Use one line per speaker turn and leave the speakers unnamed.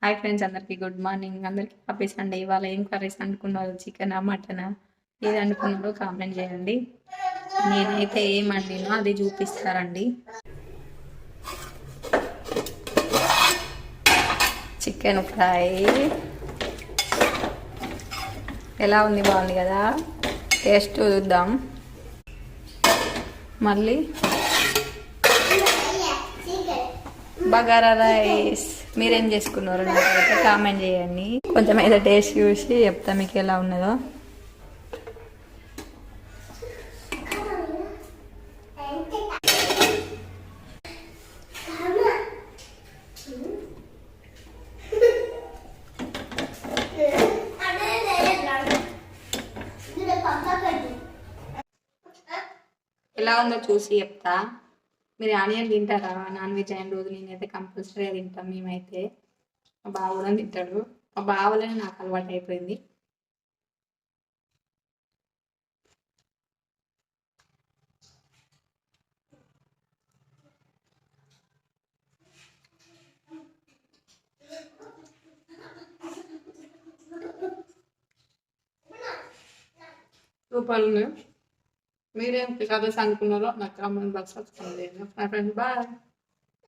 Hi friends, అందరికీ good morning. అందరికీ happy Sunday. ఇవాళ ఏం కర్రీస్ వండుకున్నారు? చికెనా, మటనా, ఏది వండుకున్నారో కామెంట్ చేయండి. నేనైతే ఏం వండినో అది చూపిస్తారండి. చికెన్ ఫ్రై ఎలా ఉంది? బాగుంది కదా? టేస్ట్ చూద్దాం. మళ్ళీ బగారా రైస్. మీరేం చేసుకున్నారు? నాకైతే కామెంట్ చేయండి. కొంచెం అయితే టేస్ట్ చూసి చెప్తా మీకు ఎలా ఉన్నదో. ఎలా ఉందో చూసి చెప్తా. మీరు ఆనియన్ తింటారా? నాన్ వెజ్ అయిన రోజు నేనైతే కంపల్సరీ తింటాం. మేమైతే మా బావ కూడా తింటాడు. మా బావలోనే నాకు అలవాటు అయిపోయింది. రూపాయలు మీరేం కథస్ అనుకున్నారో నాకు కామెంట్ బాక్స్ వస్తుంది. Friends bye.